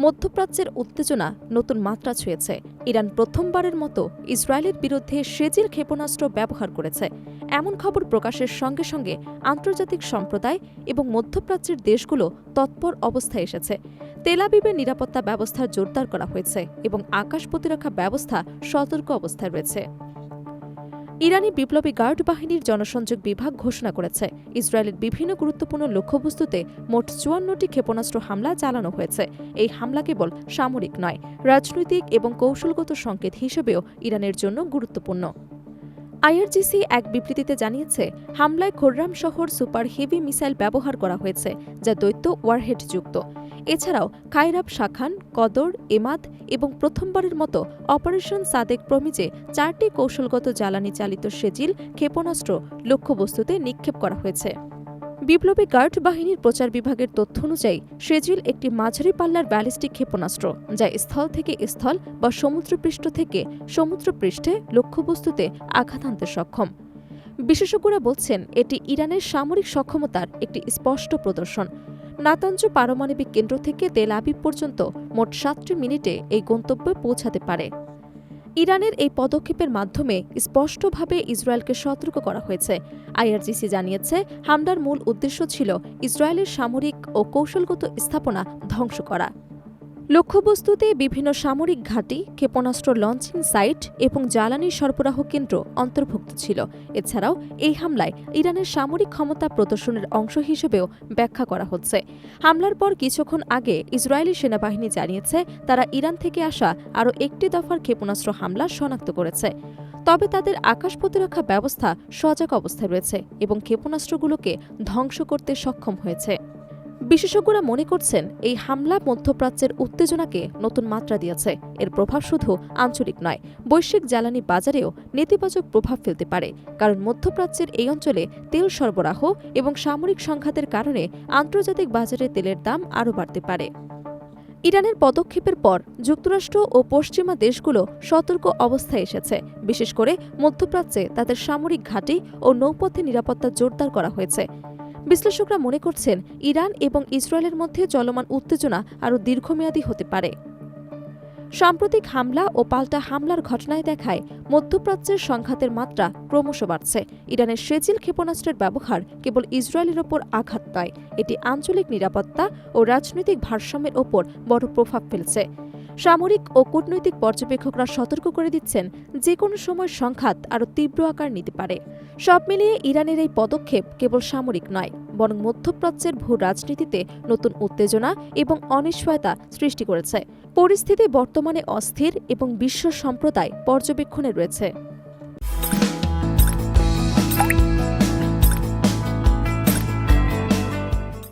মধ্যপ্রাচ্যের উত্তেজনা নতুন মাত্রা ছুঁয়েছে। ইরান প্রথমবারের মতো ইসরায়েলের বিরুদ্ধে সেজিল ক্ষেপণাস্ত্র ব্যবহার করেছে। এমন খবর প্রকাশের সঙ্গে সঙ্গে আন্তর্জাতিক সম্প্রদায় এবং মধ্যপ্রাচ্যের দেশগুলো তৎপর অবস্থায় এসেছে। তেল আবিবের নিরাপত্তা ব্যবস্থা জোরদার করা হয়েছে এবং আকাশ প্রতিরক্ষা ব্যবস্থা সতর্ক অবস্থায় রয়েছে। ইরানি বিপ্লবী গার্ড বাহিনীর জনসংযোগ বিভাগ ঘোষণা করেছে, ইসরায়েলের বিভিন্ন গুরুত্বপূর্ণ লক্ষ্যবস্তুতে মোট ৫৪টি ক্ষেপণাস্ত্র হামলা চালানো হয়েছে। এই হামলা কেবল সামরিক নয়, রাজনৈতিক এবং কৌশলগত সংকেত হিসেবেও ইরানের জন্য গুরুত্বপূর্ণ। আইআরজিসি এক বিবৃতিতে জানিয়েছে, হামলায় খোররাম শহর সুপার হেভি মিসাইল ব্যবহার করা হয়েছে, যা দ্বৈত ওয়ারহেডযুক্ত। এছাড়াও খাইরাব শাখান, কদর, এমাদ এবং প্রথমবারের মতো অপারেশন সাদেক প্রমিজে ৪টি কৌশলগত জ্বালানি চালিত সেজিল ক্ষেপণাস্ত্র লক্ষ্যবস্তুতে নিক্ষেপ করা হয়েছে। বিপ্লবী গার্ড বাহিনীর প্রচার বিভাগের তথ্য অনুযায়ী সেজিল একটি মাঝারি পাল্লার ব্যালিস্টিক ক্ষেপণাস্ত্র, যা স্থল থেকে স্থল বা সমুদ্রপৃষ্ঠ থেকে সমুদ্রপৃষ্ঠে লক্ষ্যবস্তুতে আঘাত হানতে সক্ষম। বিশেষজ্ঞরা বলছেন, এটি ইরানের সামরিক সক্ষমতার একটি স্পষ্ট প্রদর্শন। নাতাঞ্জ পারমাণবিক কেন্দ্র থেকে তেল আবিব পর্যন্ত মোট ৭টি মিনিটে এই গন্তব্যে পৌঁছাতে পারে। ইরানের এই পদক্ষেপের মাধ্যমে স্পষ্টভাবে ইসরায়েলকে সতর্ক করা হয়েছে। আইআরজিসি জানিয়েছে, হামলার মূল উদ্দেশ্য ছিল ইসরায়েলের সামরিক ও কৌশলগত স্থাপনা ধ্বংস করা। লক্ষ্যবস্তুতে বিভিন্ন সামরিক ঘাঁটি, ক্ষেপণাস্ত্র লঞ্চিং সাইট এবং জ্বালানি সরবরাহ কেন্দ্র অন্তর্ভুক্ত ছিল। এছাড়াও এই হামলায় ইরানের সামরিক ক্ষমতা প্রদর্শনের অংশ হিসেবেও ব্যাখ্যা করা হচ্ছে। হামলার পর কিছুক্ষণ আগে ইসরায়েলি সেনাবাহিনী জানিয়েছে, তারা ইরান থেকে আসা আরও একটি দফার ক্ষেপণাস্ত্র হামলা শনাক্ত করেছে। তবে তাদের আকাশ প্রতিরক্ষা ব্যবস্থা সজাগ অবস্থায় রয়েছে এবং ক্ষেপণাস্ত্রগুলোকে ধ্বংস করতে সক্ষম হয়েছে। বিশেষজ্ঞরা মনে করছেন, এই হামলা মধ্যপ্রাচ্যের উত্তেজনাকে নতুন মাত্রা দিয়েছে। এর প্রভাব শুধু আঞ্চলিক নয়, বৈশ্বিক জ্বালানি বাজারেও নেতিবাচক প্রভাব ফেলতে পারে, কারণ মধ্যপ্রাচ্যের এই অঞ্চলে তেল সরবরাহ এবং সামরিক সংঘাতের কারণে আন্তর্জাতিক বাজারে তেলের দাম আরও বাড়তে পারে। ইরানের পদক্ষেপের পর যুক্তরাষ্ট্র ও পশ্চিমা দেশগুলো সতর্ক অবস্থায় এসেছে। বিশেষ করে মধ্যপ্রাচ্যে তাদের সামরিক ঘাঁটি ও নৌপথে নিরাপত্তা জোরদার করা হয়েছে। বিশ্লেষকরা মনে করছেন, ইরান এবং ইসরায়েলের মধ্যে চলমান উত্তেজনা আরও দীর্ঘমেয়াদী হতে পারে। সাম্প্রতিক হামলা ও পাল্টা হামলার ঘটনায় দেখায়, মধ্যপ্রাচ্যের সংঘাতের মাত্রা ক্রমশ বাড়ছে। ইরানের সেজিল ক্ষেপণাস্ত্রের ব্যবহার কেবল ইসরায়েলের ওপর আঘাত নয়, এটি আঞ্চলিক নিরাপত্তা ও রাজনৈতিক ভারসাম্যের ওপর বড় প্রভাব ফেলছে। সামরিক ও কূটনৈতিক পর্যবেক্ষকরা সতর্ক করে দিচ্ছেন, যে কোনো সময় সংঘাত আরও তীব্র আকার নিতে পারে। সব মিলিয়ে ইরানের এই পদক্ষেপ কেবল সামরিক নয়, বরং মধ্যপ্রাচ্যের ভূ রাজনীতিতে নতুন উত্তেজনা এবং অনিশ্চয়তা সৃষ্টি করেছে। পরিস্থিতি বর্তমানে অস্থির এবং বিশ্ব সম্প্রদায় পর্যবেক্ষণে রয়েছে।